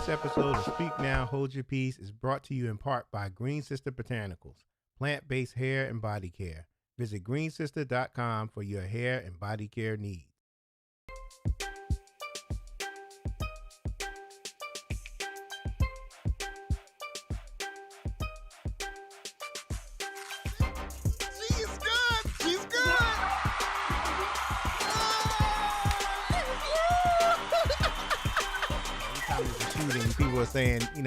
This episode of Speak Now, Hold Your Peace is brought to you in part by Green Sister Botanicals, plant-based hair and body care. Visit greensister.com for your hair and body care needs. She's good. She's good. Every time there's a shooting, people are saying, we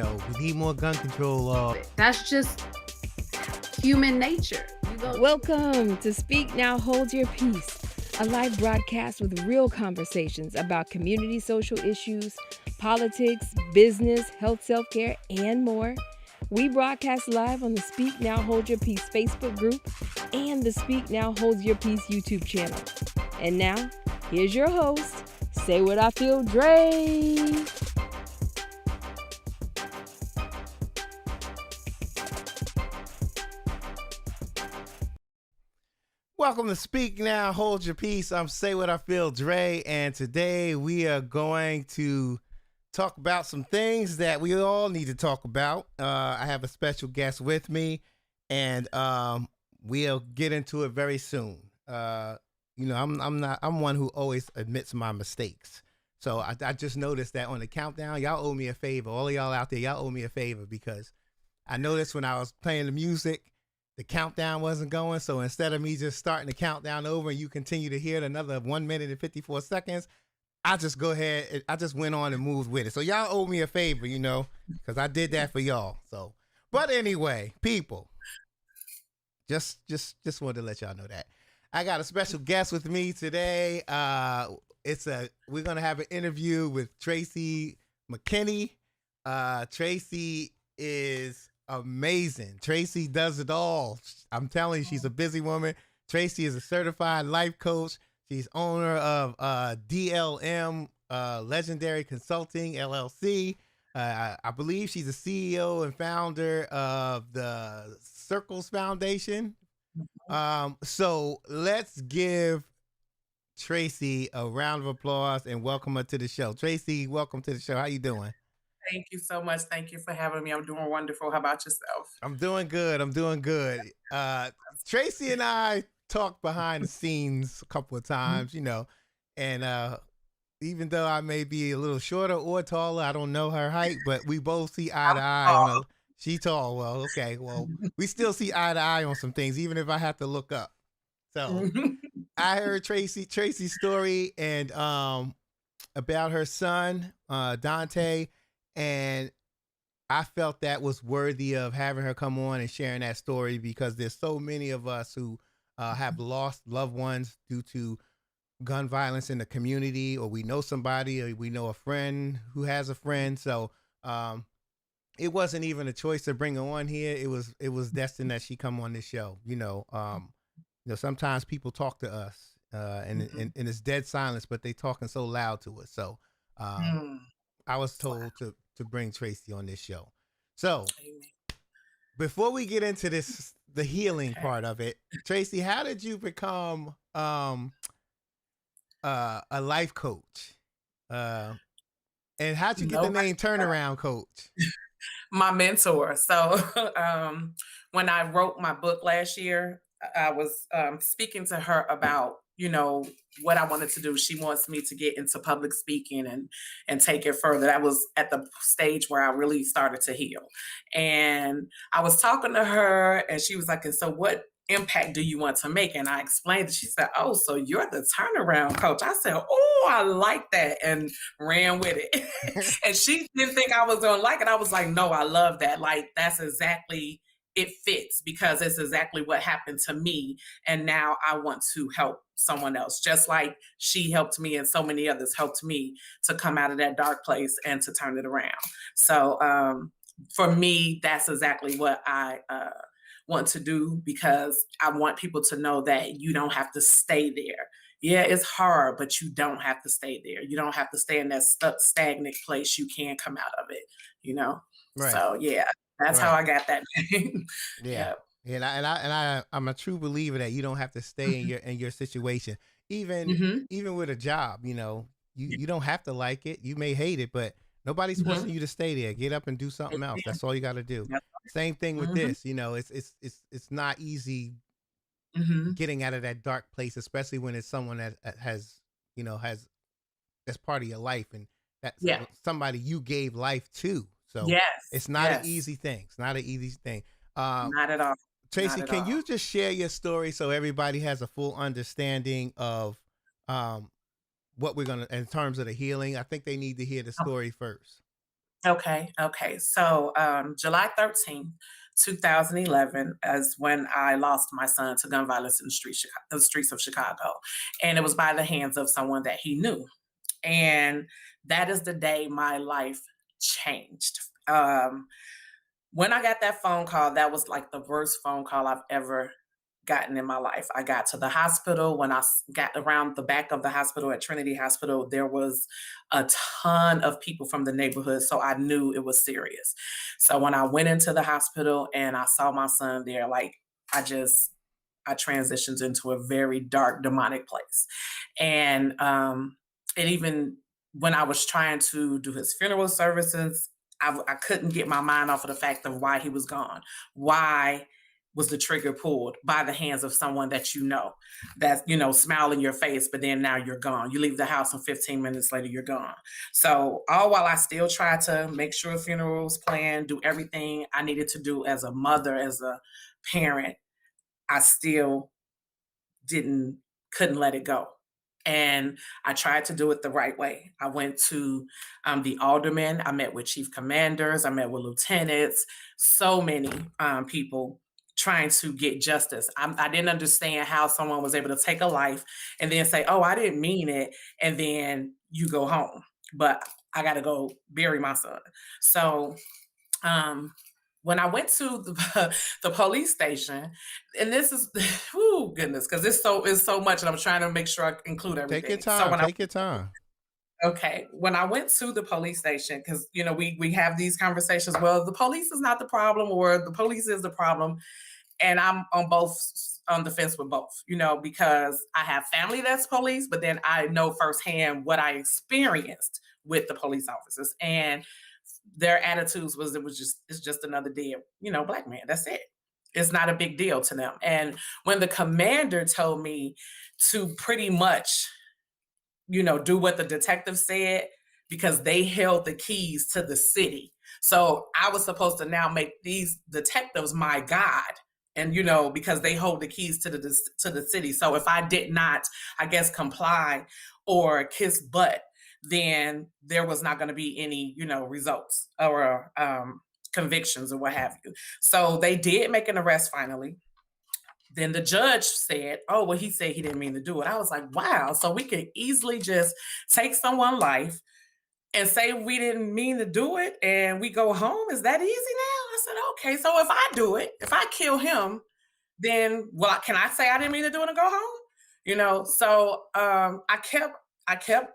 need more gun control. That's just human nature. Welcome to Speak Now, Hold Your Peace, a live broadcast with real conversations about community social issues, politics, business, health, self-care, and more. We broadcast live on the Speak Now, Hold Your Peace Facebook group and the Speak Now, Hold Your Peace YouTube channel. And now, here's your host, Say What I Feel, Dre. Welcome to Speak Now, Hold Your Peace. I'm Say What I Feel, Dre, and today we are going to talk about some things that we all need to talk about. I have a special guest with me, and we'll get into it very soon. I'm one who always admits my mistakes. So I just noticed that on the countdown, y'all owe me a favor. All of y'all out there, y'all owe me a favor because I noticed when I was playing the music, the countdown wasn't going. So instead of me just starting the countdown over and you continue to hear it another 1 minute and 54 seconds, I just go ahead. I just went on and moved with it. So y'all owe me a favor, because I did that for y'all. So, but anyway, people, just wanted to let y'all know that I got a special guest with me today. We're going to have an interview with Tracie McKinney. Tracie is amazing. Tracie does it all. I'm telling you, she's a busy woman. Tracie is a certified life coach. She's owner of DLM Legendary Consulting LLC. I believe she's the CEO and founder of the Circles Foundation. So let's give Tracie a round of applause and welcome her to the show. Tracie, welcome to the show. How you doing? Thank you so much. Thank you for having me. I'm doing wonderful. How about yourself? I'm doing good. Tracie and I talked behind the scenes a couple of times, and even though I may be a little shorter or taller, I don't know her height, but we both see eye to eye on she tall. Well, okay. Well, we still see eye to eye on some things, even if I have to look up. So I heard Tracie's story and about her son, Dante, and I felt that was worthy of having her come on and sharing that story because there's so many of us who have lost loved ones due to gun violence in the community, or we know somebody, or we know a friend who has a friend. So it wasn't even a choice to bring her on here. It was destined that she come on this show. Sometimes people talk to us and it's dead silence, but they talking so loud to us. So I was told to bring Tracie on this show. So before we get into the healing part of it, Tracie, how did you become a life coach? And how'd you get the name Turnaround Coach? My mentor. So when I wrote my book last year, I was speaking to her about, what I wanted to do. She wants me to get into public speaking and take it further. That was at the stage where I really started to heal. And I was talking to her and she was like, and so what impact do you want to make? And I explained it. She said, oh, so you're the turnaround coach. I said, oh, I like that, and ran with it. And she didn't think I was going to like it. I was like, no, I love that. Like, that's exactly, it fits because it's exactly what happened to me. And now I want to help someone else, just like she helped me and so many others helped me to come out of that dark place and to turn it around. So for me, that's exactly what I want to do, because I want people to know that you don't have to stay there. Yeah, it's hard, but you don't have to stay there. You don't have to stay in that stuck, stagnant place. You can come out of it, Right. So yeah, that's how I got that name. Yeah. And I'm a true believer that you don't have to stay in your situation, even with a job. You don't have to like it. You may hate it, but Nobody's Mhm. forcing you to stay there. Get up and do something else. Amen. That's all you got to do. Yep. Same thing with Mhm. this. You know, it's not easy Mhm. getting out of that dark place, especially when it's someone that has, you know, has that's part of your life, and that's Yeah. somebody you gave life to. So Yes. it's not an Yes. easy thing. It's not an easy thing. Uh, Not at all. Not Tracy, at can all. you just share your story so everybody has a full understanding of um, what we're gonna in terms of the healing? I think they need to hear the story first. Okay, okay. So July 13th, 2011 is when I lost my son to gun violence in the streets of Chicago. And it was by the hands of someone that he knew. And that is the day my life changed. When I got that phone call, that was like the worst phone call I've ever gotten in my life. I got to the hospital. When got around the back of the hospital at Trinity Hospital, there was a ton of people from the neighborhood. So I knew it was serious. So when I went into the hospital and I saw my son there, like I just, I transitioned into a very dark, demonic place. And it even, when I was trying to do his funeral services, I couldn't get my mind off of the fact of why he was gone. Why was the trigger pulled by the hands of someone that you know, that's, you know, smile in your face, but then now you're gone. You leave the house and 15 minutes later, you're gone. So all while I still try to make sure funerals planned, do everything I needed to do as a mother, as a parent, I still didn't couldn't let it go. And I tried to do it the right way. I went to the aldermen. I met with chief commanders. I met with lieutenants. So many people trying to get justice. I didn't understand how someone was able to take a life and then say, "Oh, I didn't mean it," and then you go home. But I got to go bury my son. So um, when I went to the police station, and this is, oh goodness, because it's so much, and I'm trying to make sure I include Take your everything. So time. Take your time. when I went to the police station, because you know we have these conversations. Well, the police is not the problem, or the police is the problem, and I'm on the fence with both. You know, because I have family that's police, but then I know firsthand what I experienced with the police officers, and their attitudes was it's just another dead, you know, black man. That's it. It's not a big deal to them. And when the commander told me to pretty much, you know, do what the detective said, because they held the keys to the city. So I was supposed to now make these detectives my God. And you know, because they hold the keys to the city. So if I did not, I guess, comply or kiss butt, then there was not going to be any, you know, results or convictions or what have you. So they did make an arrest finally. Then the judge said, "Oh, well, he said he didn't mean to do it." I was like, "Wow!" So we could easily just take someone's life and say we didn't mean to do it, and we go home. Is that easy now? I said, "Okay." So if I do it, if I kill him, then well, can I say I didn't mean to do it and go home? You know. So I kept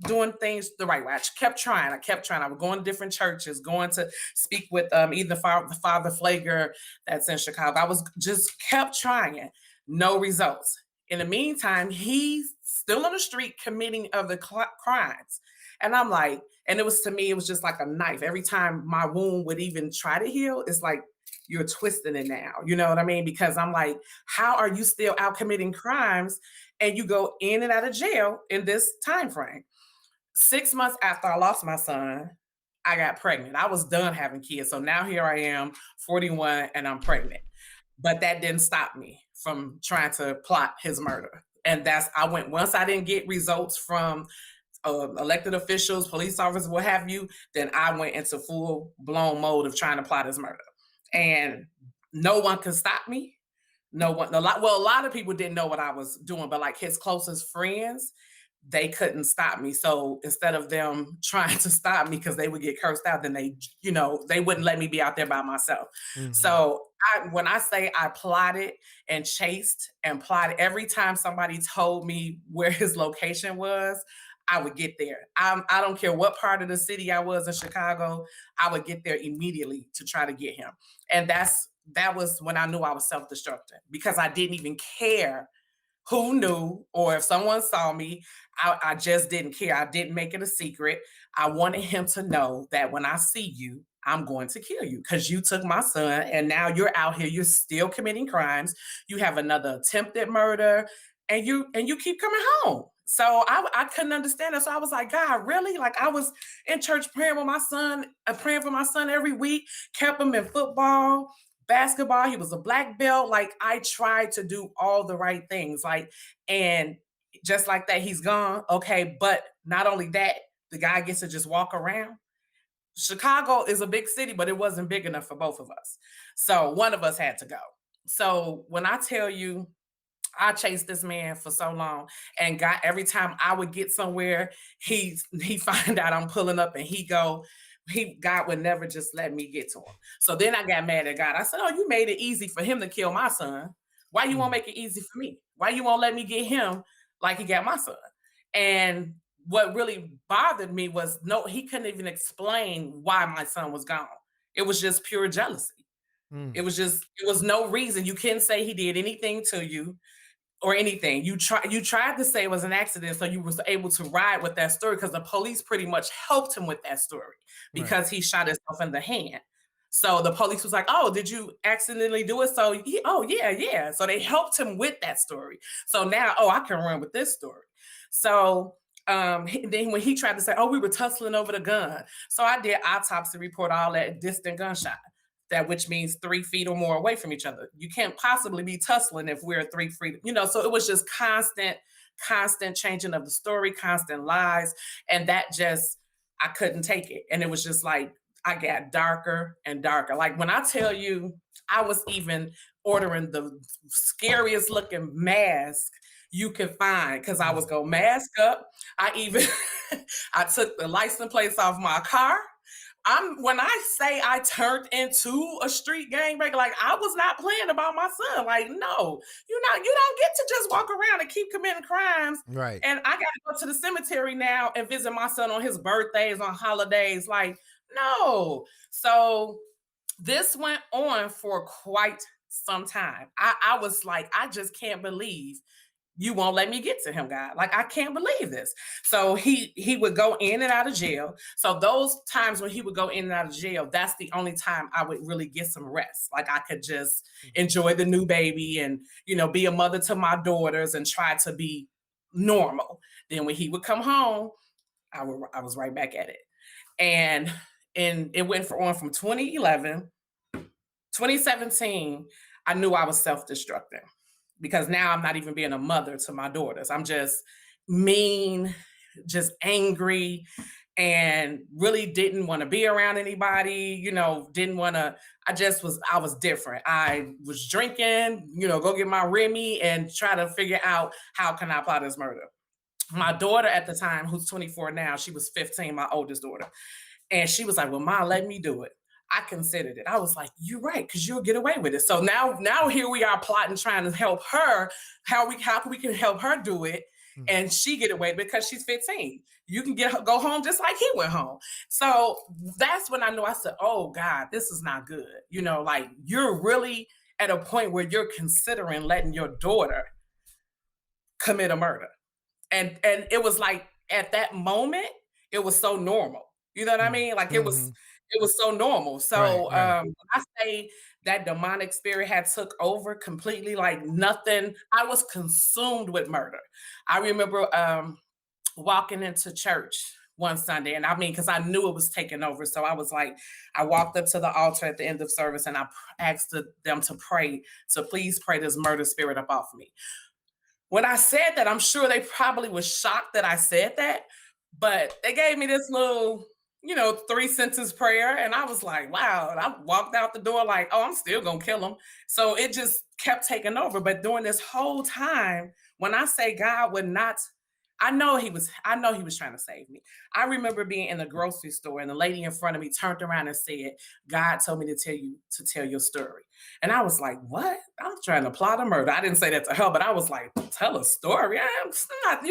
doing things the right way. I kept trying. I kept trying. I was going to different churches, going to speak with either Father Flager that's in Chicago. I was just kept trying. No results. In the meantime, he's still on the street committing other crimes. And I'm like, and it was, to me, it was just like a knife. Every time my wound would even try to heal, it's like you're twisting it now. You know what I mean? Because I'm like, how are you still out committing crimes and you go in and out of jail in this time frame? 6 months after I lost my son, I got pregnant. I was done having kids. So now here I am, 41, and I'm pregnant. But that didn't stop me from trying to plot his murder. And I went, once I didn't get results from elected officials, police officers, what have you, then I went into full blown mode of trying to plot his murder. And no one could stop me. No one, a lot of people didn't know what I was doing, but like his closest friends, they couldn't stop me. So instead of them trying to stop me because they would get cursed out, then they, you know, they wouldn't let me be out there by myself. Mm-hmm. So when I say I plotted and chased and plotted, every time somebody told me where his location was, I would get there. I don't care what part of the city I was in Chicago, I would get there immediately to try to get him. And that was when I knew I was self-destructing, because I didn't even care who knew, or if someone saw me, I just didn't care. I didn't make it a secret. I wanted him to know that when I see you, I'm going to kill you because you took my son and now you're out here, you're still committing crimes. You have another attempted murder and you keep coming home. So I couldn't understand it. So I was like, God, really? Like I was in church praying with my son, praying for my son every week, kept him in football, basketball. He was a black belt. Like I tried to do all the right things. Like, and just like that, he's gone. Okay. But not only that, the guy gets to just walk around. Chicago is a big city, but it wasn't big enough for both of us. So one of us had to go. So when I tell you, I chased this man for so long and got every time I would get somewhere, he find out I'm pulling up and God would never just let me get to him. So then I got mad at God. I said, oh, you made it easy for him to kill my son. Why you won't make it easy for me? Why you won't let me get him like he got my son? And what really bothered me was he couldn't even explain why my son was gone. It was just pure jealousy. It was no reason. You couldn't say he did anything to you or anything. You tried to say it was an accident, so you was able to ride with that story because the police pretty much helped him with that story because he shot himself in the hand. So the police was like, "Oh, did you accidentally do it?" So yeah. So they helped him with that story. So now, I can run with this story. So then when he tried to say, "Oh, we were tussling over the gun," so I did autopsy report, all that distant gunshot. That which means 3 feet or more away from each other. You can't possibly be tussling if we're 3 feet, so it was just constant changing of the story, constant lies. And that just, I couldn't take it. And it was just like, I got darker and darker. Like when I tell you, I was even ordering the scariest looking mask you could find because I was going to mask up. I took the license plates off my car. When I say I turned into a street gangbang, like I was not playing about my son. Like, no, you don't get to just walk around and keep committing crimes. Right. And I got to go to the cemetery now and visit my son on his birthdays, on holidays. Like, no. So this went on for quite some time. I was like, I just can't believe you won't let me get to him, God. Like, I can't believe this. So he would go in and out of jail. So those times when he would go in and out of jail, that's the only time I would really get some rest. Like I could just enjoy the new baby and, be a mother to my daughters and try to be normal. Then when he would come home, I was right back at it. And it went on from 2011, 2017, I knew I was self-destructing. Because now I'm not even being a mother to my daughters. I'm just mean, just angry, and really didn't want to be around anybody, didn't want to, I was different. I was drinking, go get my Remy and try to figure out how can I plot this murder. My daughter at the time, who's 24 now, she was 15, my oldest daughter. And she was like, well, Ma, let me do it. I considered it. I was like, you're right, because you'll get away with it. So now here we are plotting, trying to help her. How we can help her do it, and she get away because she's 15. You can go home just like he went home. So that's when I knew. I said, oh God, this is not good. Like you're really at a point where you're considering letting your daughter commit a murder, and it was like at that moment it was so normal. You know what I mean? Like it was so normal. So Right. I say that demonic spirit had took over completely, like nothing. I was consumed with murder. I remember walking into church one Sunday, and because I knew it was taking over. So I was like, I walked up to the altar at the end of service and I asked them to pray, to please pray this murder spirit up off me. When I said that, I'm sure they probably was shocked that I said that, but they gave me this little 3-sentence prayer. And I was like, wow. And I walked out the door like, oh, I'm still going to kill him. So it just kept taking over. But during this whole time, when I say God would not, I know he was trying to save me. I remember being in the grocery store and the lady in front of me turned around and said, God told me to tell your story. And I was like, what? I'm trying to plot a murder. I didn't say that to her, but I was like, tell a story. I'm not,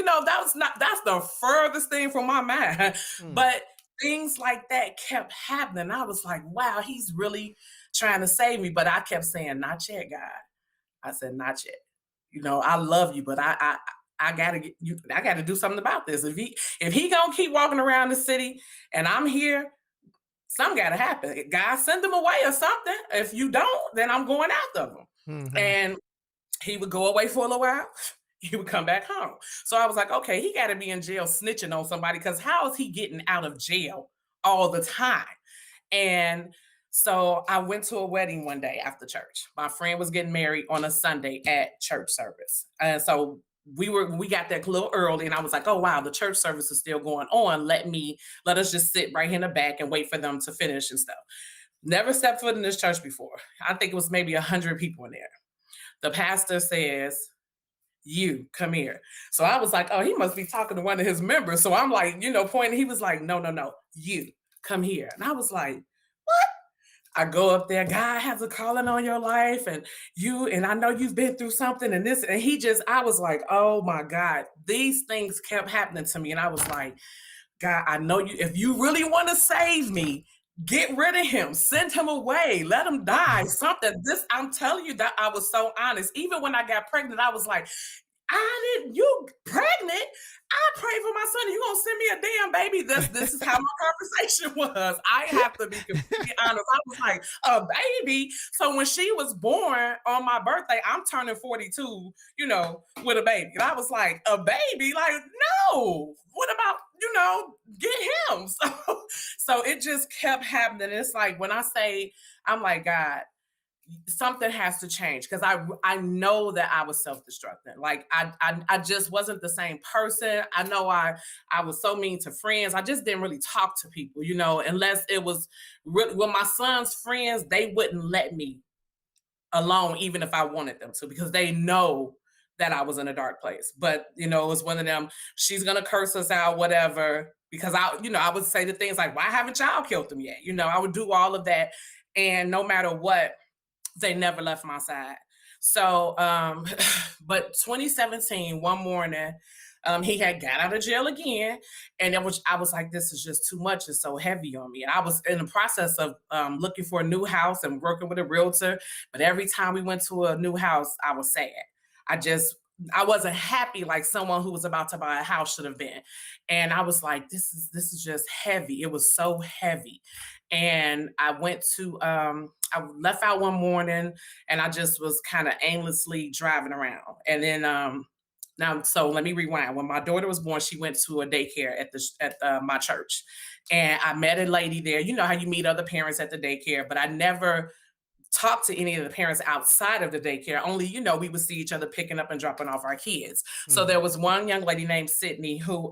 that's the furthest thing from my mind. But things like that kept happening. I was like, wow, he's really trying to save me. But I kept saying, not yet, God. I said, not yet. I love you, but I gotta get you. I gotta do something about this. If he gonna keep walking around the city and I'm here, something gotta happen. God, send them away or something. If you don't, then I'm going after them. And he would go away for a little while. He would come back home. So I was like, okay, he got to be in jail snitching on somebody, because how is he getting out of jail all the time? And so I went to a wedding one day after church. My friend was getting married on a Sunday at church service. And so we got there a little early, and I was like, oh wow, the church service is still going on. Let us just sit right here in the back and wait for them to finish and stuff. Never stepped foot in this church before. I think it was maybe 100 people in there. The pastor says, you come here. So I was like, oh, he must be talking to one of his members. So I'm like, pointing. He was like, no, you come here. And I was like, what? I go up there, God has a calling on your life, and I know you've been through something and this, and I was like, oh my God, these things kept happening to me. And I was like, God, I know you, if you really want to save me, get rid of him, send him away, let him die, something. I'm telling you that I was so honest. Even when I got pregnant, I was like, you pregnant? I pray for my son. You gonna send me a damn baby? This is how my conversation was. I have to be completely honest. I was like, a baby. So when she was born on my birthday, I'm turning 42, with a baby. And I was like, a baby? Like, no. What about, get him? So it just kept happening. It's like when I say, I'm like, God, something has to change, because I know that I was self-destructing. Like I just wasn't the same person. I know I was so mean to friends. I just didn't really talk to people, unless it was really, well, my son's friends, they wouldn't let me alone even if I wanted them to, because they know that I was in a dark place. But it was one of them, she's gonna curse us out, whatever, because I would say the things like, why haven't y'all killed them yet? I would do all of that, and no matter what, they never left my side. So, but 2017, one morning, he had got out of jail again, and I was like, this is just too much. It's so heavy on me. And I was in the process of looking for a new house and working with a realtor. But every time we went to a new house, I was sad. I wasn't happy like someone who was about to buy a house should have been. And I was like, this is just heavy. It was so heavy. And I I left out one morning, and I just was kind of aimlessly driving around. And then so let me rewind. When my daughter was born, she went to a daycare at my church, and I met a lady there. You know how you meet other parents at the daycare, but I never talked to any of the parents outside of the daycare. Only, we would see each other picking up and dropping off our kids. So there was one young lady named Sydney who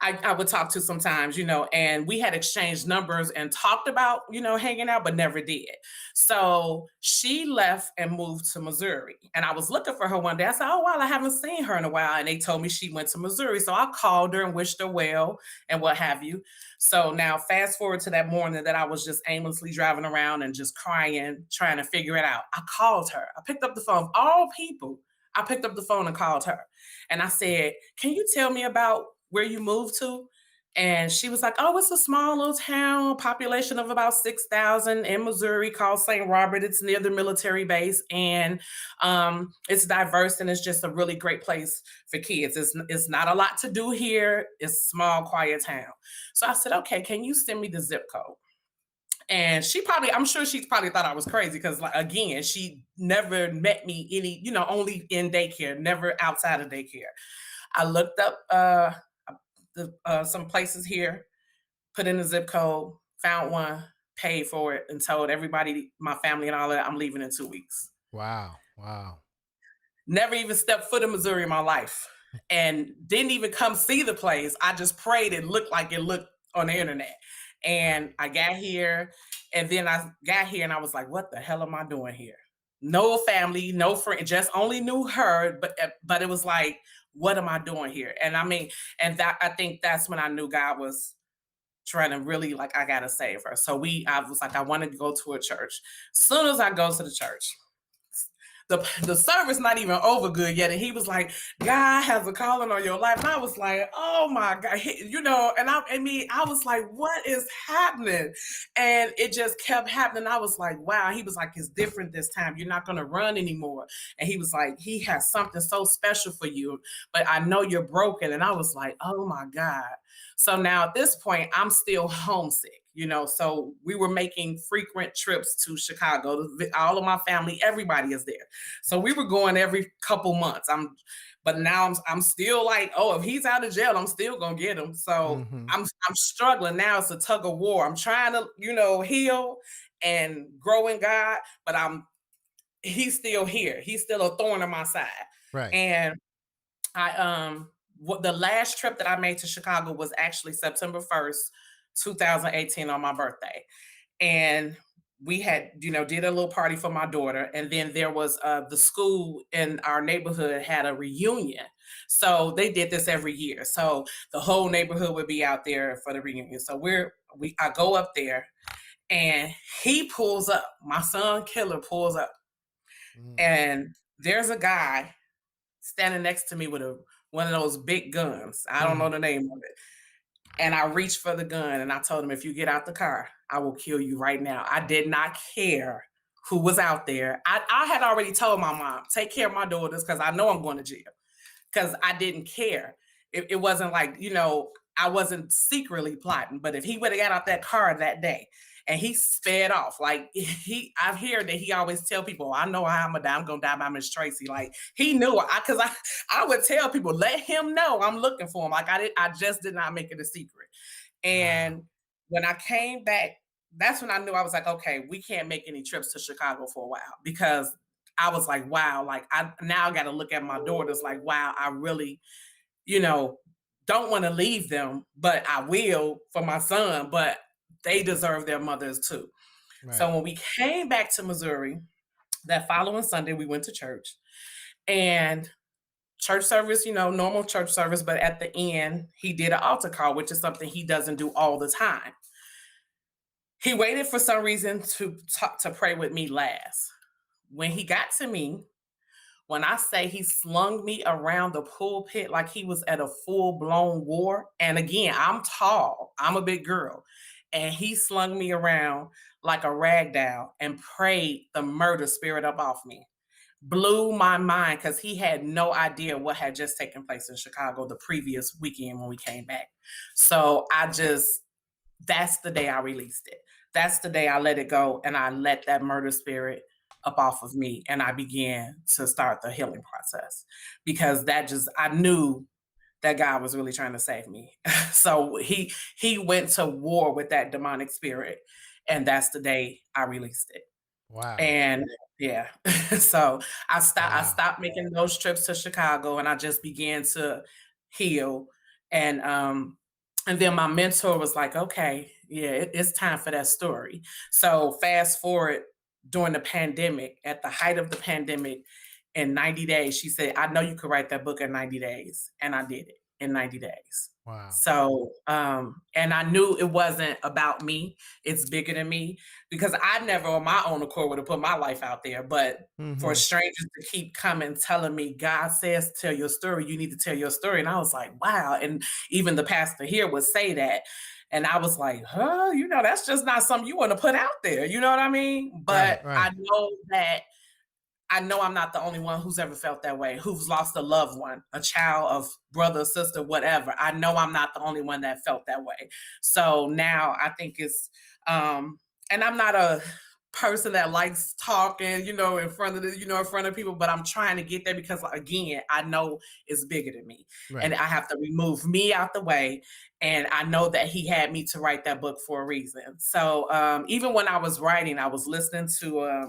I would talk to sometimes, and we had exchanged numbers and talked about, hanging out, but never did. So she left and moved to Missouri. And I was looking for her one day. I said, oh, wow, I haven't seen her in a while. And they told me she went to Missouri. So I called her and wished her well and what have you. So now fast forward to that morning that I was just aimlessly driving around and just crying, trying to figure it out. I called her. I picked up the phone. Of all people, I picked up the phone and called her. And I said, can you tell me about where you moved to? And she was like, oh, it's a small little town, population of about 6,000 in Missouri called St. Robert. It's near the military base. And it's diverse, and it's just a really great place for kids. It's not a lot to do here. It's a small, quiet town. So I said, okay, can you send me the zip code? And I'm sure she probably thought I was crazy, because again, she never met me only in daycare, never outside of daycare. I looked up some places here, put in the zip code, found one, paid for it, and told everybody, my family and all that, I'm leaving in 2 weeks. Wow. Never even stepped foot in Missouri in my life, and didn't even come see the place. I just prayed it looked like it looked on the internet. And I got here, and then I got here and I was like, what the hell am I doing here? No family, no friend, just only knew her, but it was like, what am I doing here? And I think that's when I knew God was trying to really, like, I gotta save her. So I was like, I wanted to go to a church. As soon as I go to the church, the service not even over good yet. And he was like, God has a calling on your life. And I was like, oh my God, and I was like, what is happening? And it just kept happening. I was like, wow. He was like, it's different this time. You're not going to run anymore. And he was like, he has something so special for you, but I know you're broken. And I was like, oh my God. So now at this point, I'm still homesick. So we were making frequent trips to Chicago. All of my family, everybody is there. So we were going every couple months. But now I'm still like, oh, if he's out of jail, I'm still gonna get him. So I'm struggling now. It's a tug of war. I'm trying to, heal and grow in God, but he's still here. He's still a thorn in my side. Right. And the last trip that I made to Chicago was actually September 1st, 2018 on my birthday. And we had, did a little party for my daughter. And then there was the school in our neighborhood had a reunion. So they did this every year. So the whole neighborhood would be out there for the reunion. So I go up there and he pulls up. My son Killer pulls up. And there's a guy standing next to me with one of those big guns. I don't know the name of it. And I reached for the gun and I told him, if you get out the car, I will kill you right now. I did not care who was out there. I had already told my mom, take care of my daughters because I know I'm going to jail. Because I didn't care. It wasn't like, I wasn't secretly plotting. But if he would have got out that car that day and he sped off, like I've heard that he always tell people, I know how I'm going to die by Miss Tracie. Like he knew, because I would tell people, let him know I'm looking for him. Like I just did not make it a secret. And when I came back, that's when I knew. I was like, okay, we can't make any trips to Chicago for a while, because I was like, wow, like I now got to look at my daughters like, wow, I really, don't want to leave them, but I will for my son, but they deserve their mothers too. Right. So when we came back to Missouri, that following Sunday, we went to church, and church service, normal church service, but at the end, he did an altar call, which is something he doesn't do all the time. He waited for some reason to pray with me last. When he got to me, when I say he slung me around the pulpit like he was at a full-blown war, and again, I'm tall, I'm a big girl, and he slung me around like a rag doll and prayed the murder spirit up off me. Blew my mind, because he had no idea what had just taken place in Chicago the previous weekend when we came back. So that's the day I released it. That's the day I let it go, and I let that murder spirit up off of me, and I began to start the healing process, because I knew that God was really trying to save me. So he went to war with that demonic spirit, and that's the day I released it. Wow. And yeah, so I stopped making those trips to Chicago, and I just began to heal. And then my mentor was like, okay, yeah, it's time for that story. So fast forward, during the pandemic, at the height of the pandemic, in 90 days, she said, I know you could write that book in 90 days. And I did it in 90 days. Wow. So, and I knew it wasn't about me. It's bigger than me, because I never on my own accord would have put my life out there. But for strangers to keep coming, telling me, God says, tell your story. You need to tell your story. And I was like, wow. And even the pastor here would say that. And I was like, that's just not something you want to put out there. You know what I mean? But right. I know I'm not the only one who's ever felt that way, who's lost a loved one, a child, of brother, sister, whatever. I know I'm not the only one that felt that way. So now I think it's, and I'm not a person that likes talking, in front of people, but I'm trying to get there, because again, I know it's bigger than me. Right. And I have to remove me out the way. And I know that he had me to write that book for a reason. So even when I was writing, I was listening to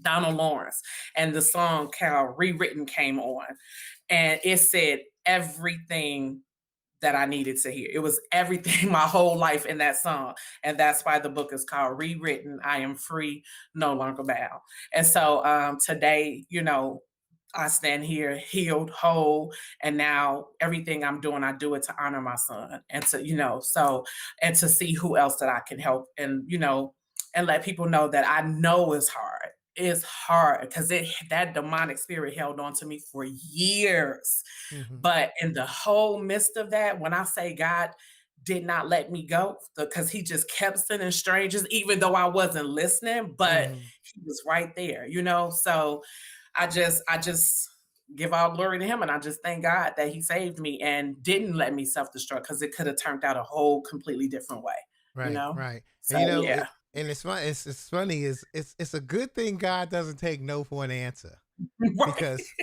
Donald Lawrence, and the song Rewritten came on, and it said everything that I needed to hear. It was everything, my whole life in that song. And that's why the book is called Rewritten. I am free, no longer bound. And so today, I stand here healed, whole, and now everything I'm doing, I do it to honor my son, and to, and to see who else that I can help, and, and let people know that I know it's hard. is hard because that demonic spirit held on to me for years. Mhm. But in the whole midst of that, when I say God did not let me go, because he just kept sending strangers, even though I wasn't listening, but Mhm. he was right there, you know. So I just give all glory to him, and I just thank God that he saved me and didn't let me self-destruct because it could have turned out a whole completely different way, you Right, know? right. And So yeah. and it's fun. It's funny. It's a good thing God doesn't take no for an answer Right.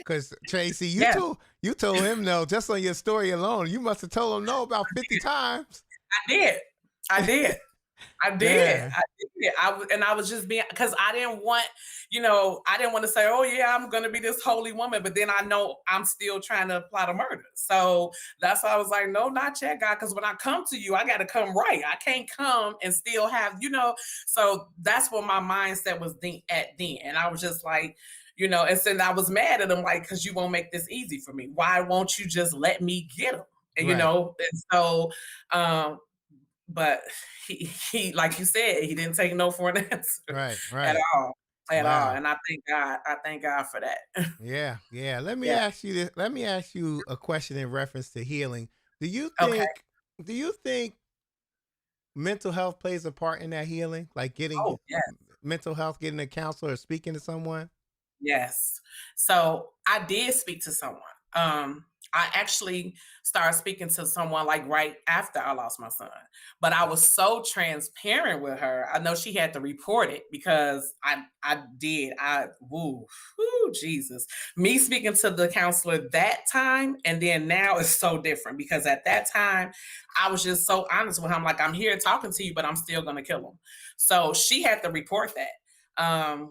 because Tracy, Yeah, you told him no just on your story alone. You must have told him no about 50 times. I did. I did. I did. Yeah. I did. I was just being because I didn't want, I didn't want to say, oh yeah, I'm gonna be this holy woman, but then I know I'm still trying to plot a murder. So that's why I was like, no, not yet, God, because when I come to you, I gotta come right. I can't come and still have. So that's what my mindset was at then. And I was just like, and then I was mad at him, like, because you won't make this easy for me. Why won't you just let me get him? Right. And so um but he like you said, he didn't take no for an answer Right. at Right. all, at all, Wow. and I thank God for that. Yeah. Yeah. Let me Yeah, ask you this. Let me ask you a question in reference to healing. Do you okay. think do you think mental health plays a part in that healing? Like getting Oh, yeah. mental health, getting a counselor or speaking to someone? Yes. So I did speak to someone. Um, I actually started speaking to someone like right after I lost my son. But I was so transparent with her. I know she had to report it because I did. Jesus. Me speaking to the counselor that time and then now is so different because at that time I was just so honest with him. Like, I'm here talking to you, but I'm still gonna kill him. So she had to report that.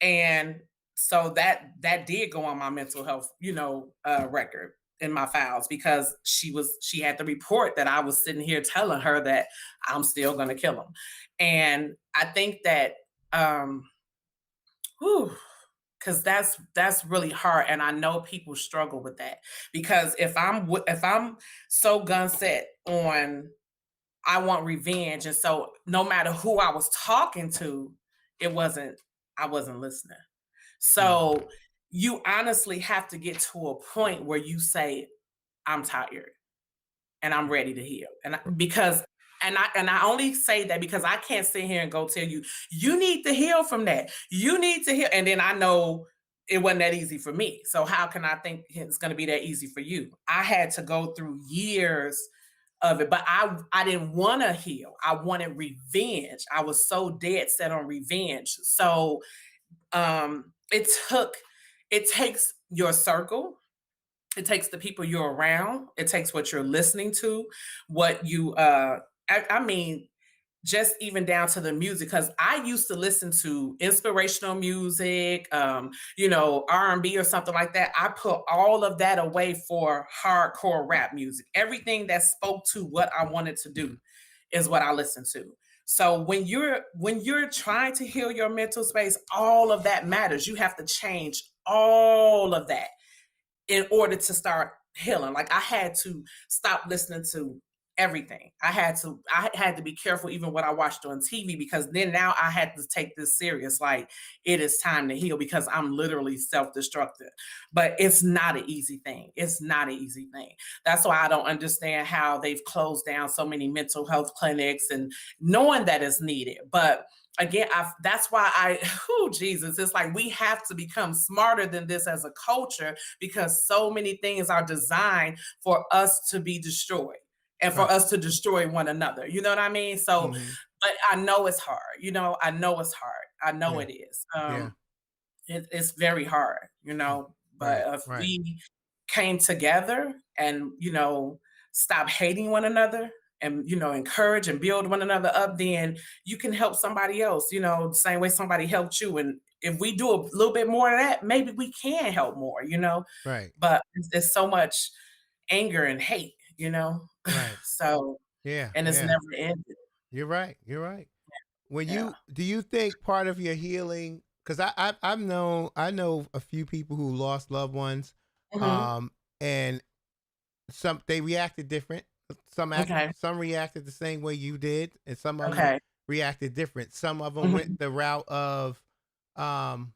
And so that did go on my mental health record in my files because she had to report that I was sitting here telling her that I'm still going to kill him. And I think that um because that's really hard, and I know people struggle with that because if I'm so gun set on I want revenge, and so no matter who I was talking to, it wasn't I wasn't listening. Mm. So you honestly have to get to a point where you say, I'm tired and I'm ready to heal. Because and I only say that because I can't sit here and go tell you, you need to heal from that. You need to heal. And then I know it wasn't that easy for me. So how can I think it's going to be that easy for you? I had to go through years of it, but I didn't want to heal. I wanted revenge. I was so dead set on revenge. So it takes your circle, it takes the people you're around, it takes what you're listening to, what you I mean, just even down to the music, because I used to listen to inspirational music, R&B or something like that. I put all of that away for hardcore rap music. Everything that spoke to what I wanted to do is what I listened to. So when you're trying to heal your mental space, all of that matters. You have to change all of that in order to start healing. Like, I had to stop listening to everything. I had to be careful even what I watched on TV because then now I had to take this serious. Like, it is time to heal because I'm literally self-destructive. But it's not an easy thing. It's not an easy thing. That's why I don't understand how they've closed down so many mental health clinics and knowing that it's needed. But again, that's why Jesus, it's like we have to become smarter than this as a culture because so many things are designed for us to be destroyed and for Right. us to destroy one another. You know what I mean? So, Mhm. but I know it's hard. I know it's hard. I know Yeah. it is. Yeah. It's very hard, Mm. but Right. if Right. we came together and, stop hating one another and, encourage and build one another up, then you can help somebody else, the same way somebody helped you. And if we do a little bit more of that, maybe we can help more. Right. But there's so much anger and hate. Right. So, Yeah. and it's Yeah. never ended. You're right. You're right. When Yeah. do you think part of your healing? Because I know a few people who lost loved ones, Hmm. um, and some they reacted different. Okay. Some reacted the same way you did, and some of them Okay. reacted different. Some of them went Hmm. the route of um,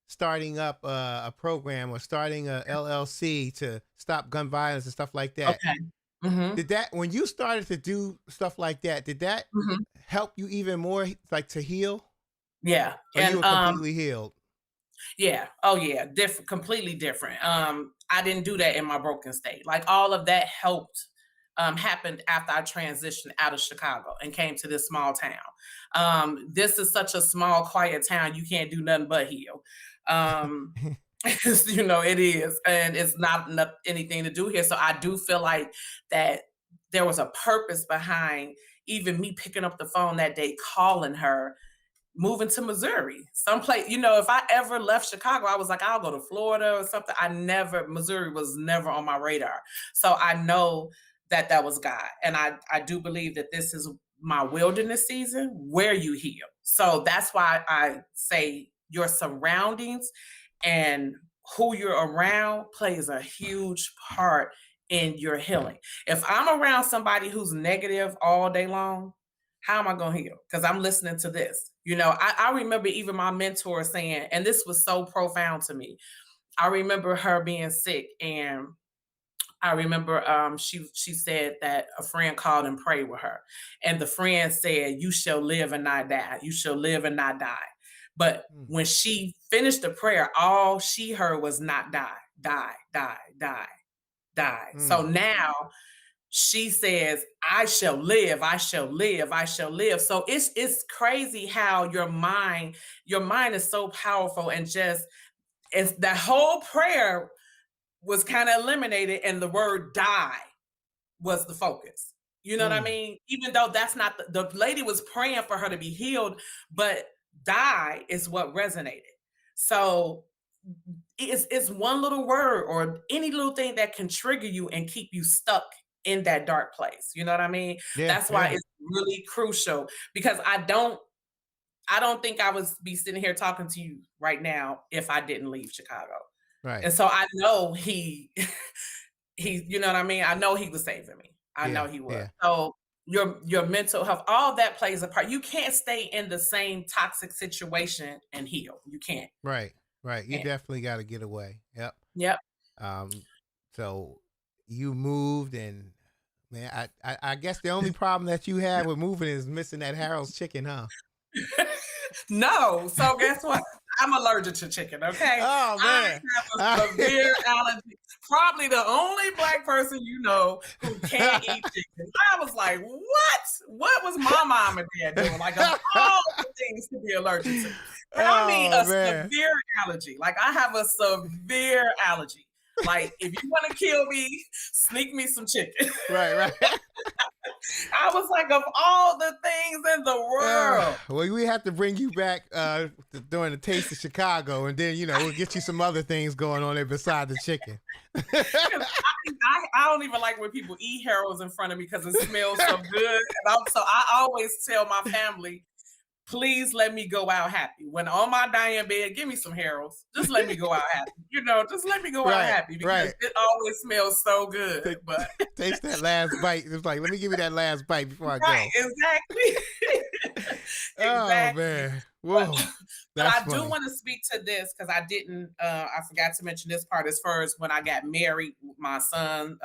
starting up a program or starting a LLC to stop gun violence and stuff like that. Okay. Mm-hmm. Did that, when you started to do stuff like that, did that Mm-hmm. help you even more, like to heal? Yeah. Or you And were completely healed? yeah. Oh yeah. Different, completely different. I didn't do that in my broken state. Like all of that helped happened after I transitioned out of Chicago and came to this small town. This is such a small, quiet town. You can't do nothing but heal. Um, it is, and it's not anything to do here. So I do feel like that there was a purpose behind even me picking up the phone that day, calling her, moving to Missouri, someplace. If I ever left Chicago, I was like, I'll go to Florida or something. Missouri was never on my radar. So I know that was God. And I do believe that this is my wilderness season where you heal. So that's why I say your surroundings and who you're around plays a huge part in your healing. If I'm around somebody who's negative all day long, how am I going to heal? Because I'm listening to this. I remember even my mentor saying, and this was so profound to me. I remember her being sick, and I remember she said that a friend called and prayed with her. And the friend said, "You shall live and not die. You shall live and not die." But when she finished the prayer, all she heard was not die, die, die, die, die. So now she says, I shall live, I shall live, I shall live. So it's crazy how your mind is so powerful, and it's that whole prayer was kind of eliminated and the word die was the focus. You know what I mean? Even though that's not the lady was praying for her to be healed, but die is what resonated. So it's one little word or any little thing that can trigger you and keep you stuck in that dark place. You know what I mean? Yeah, That's why it's really crucial, because I don't think I would be sitting here talking to you right now if I didn't leave Chicago. Right. And so I know he you know what I mean? I know he was saving me. I know he was. Yeah. So your mental health, all that plays a part. You can't stay in the same toxic situation and heal. You can't. Right. You definitely got to get away. Yep. So you moved, and man, I guess the only problem that you had with moving is missing that Harold's chicken, huh? No. So guess what? I'm allergic to chicken, okay? Oh, man. I have a severe allergy. Probably the only Black person who can't eat chicken. I was like, what? What was my mom and dad doing? Like, of all the things to be allergic to. I mean, severe allergy. Like, I have a severe allergy. Like, if you want to kill me, sneak me some chicken. Right. I was like, of all the things in the world. Well, we have to bring you back during the Taste of Chicago, and then, we'll get you some other things going on there beside the chicken. I don't even like when people eat Harold's in front of me because it smells so good. So I always tell my family, please let me go out happy. When on my dying bed, give me some Harold's. Just let me go out happy. Just let me go out happy, because it always smells so good. But taste that last bite. It's like, let me give you that last bite before I go. Exactly. Oh, man. Whoa. But I do want to speak to this because I didn't, I forgot to mention this part as far as when I got married, my son,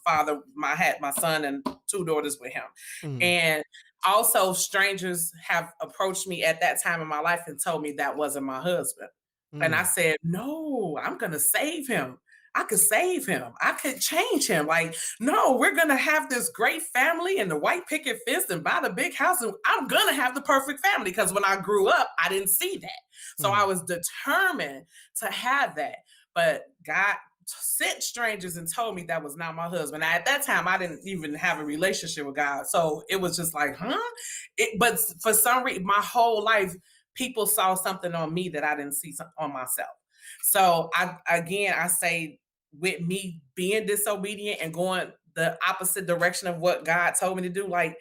father, I had my son and 2 daughters with him. And also strangers have approached me at that time in my life and told me that wasn't my husband. And I said, no, I'm going to save him. I could save him. I could change him. Like, no, we're going to have this great family and the white picket fence and buy the big house. And I'm going to have the perfect family. Because when I grew up, I didn't see that. So I was determined to have that. But God sent strangers and told me that was not my husband. At that time, I didn't even have a relationship with God. So it was just like, but for some reason, my whole life, people saw something on me that I didn't see on myself. So I say, with me being disobedient and going the opposite direction of what God told me to do, like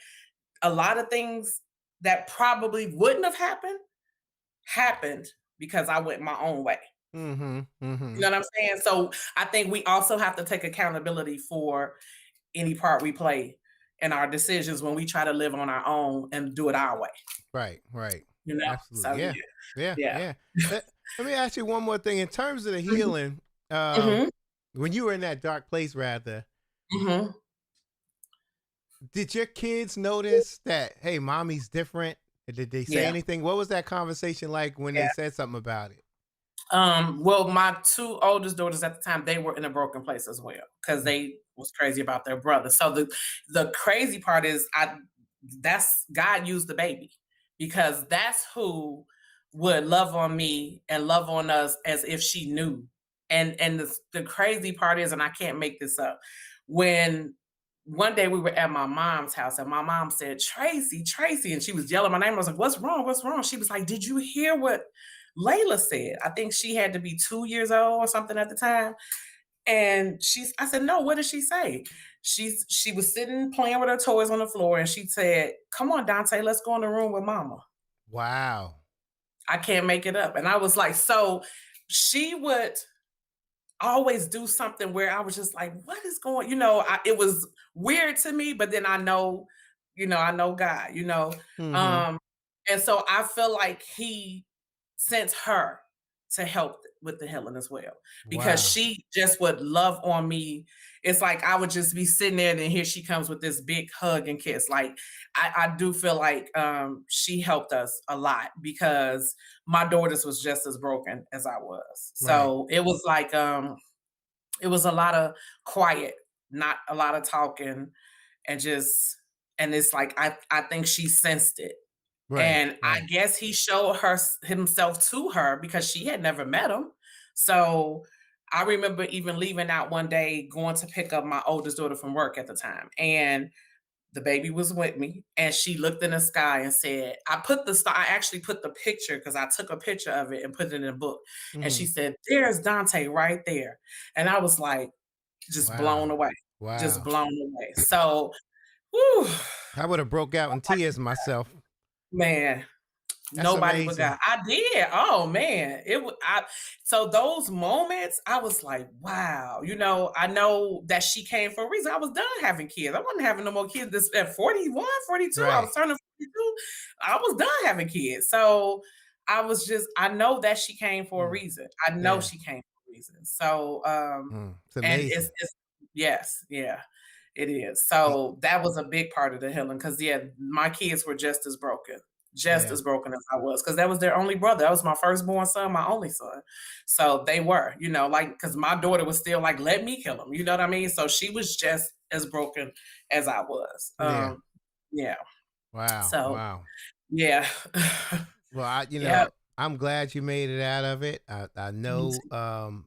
a lot of things that probably wouldn't have happened because I went my own way. You know what I'm saying? So I think we also have to take accountability for any part we play in our decisions when we try to live on our own and do it our way. Right. you know. So Absolutely. Yeah. Yeah. yeah. Yeah. Let me ask you one more thing. In terms of the healing, Mm-hmm. when you were in that dark place, rather, Mm-hmm. did your kids notice that, hey, mommy's different? Did they say Yeah. anything? What was that conversation like when they Yeah. said something about it? Well, my two oldest daughters at the time, they were in a broken place as well because Mm. they was crazy about their brother. So the crazy part is that's God used the baby because that's who would love on me and love on us as if she knew. And the crazy part is, and I can't make this up, when one day we were at my mom's house and my mom said, Tracie, Tracie, and she was yelling my name. I was like, what's wrong? What's wrong? She was like, did you hear what Layla said? I think she had to be 2 years old or something at the time. And I said, no, what did she say? She was sitting playing with her toys on the floor and she said, come on, Dante, let's go in the room with mama. Wow. I can't make it up. And I was like, so she would always do something where I was just like, what is going, it was weird to me, but then I know, I know God, Mm-hmm. um, and so I feel like he sent her to help with the healing as well, because Wow. she just would love on me. It's like I would just be sitting there and then here she comes with this big hug and kiss. Like I do feel like she helped us a lot because my daughters was just as broken as I was. Right. So it was like it was a lot of quiet, not a lot of talking, and and it's like I think she sensed it. Right. And I Right. guess he showed himself to her because she had never met him. So I remember even leaving out one day, going to pick up my oldest daughter from work at the time. And the baby was with me. And she looked in the sky and said, I actually put the picture because I took a picture of it and put it in a book. And Mm-hmm. she said, there's Dante right there. And I was like, just blown Wow. away, just Wow. blown away. So, whew, I would have broke out in tears myself. man, That's nobody but amazing. God. I did. Oh man. So those moments, I was like, wow, I know that she came for a reason. I was done having kids. I wasn't having no more kids this at 41, 42. I Right. was turning 42. I was done having kids. So I know that she came for a Mm. reason. I know Yeah. she came for a reason. So It's and amazing. it's yes, yeah. It is. Y- So that was a big part of the healing because yeah, my kids were just Yeah. as broken as I was, because that was their only brother. That was my firstborn son, my only son. So they were, like, because my daughter was still like, let me kill him. You know what I mean? So she was just as broken as I was. Yeah. Yeah. Wow. So Wow. yeah. Well, Yeah. I'm glad you made it out of it. I Me know, too.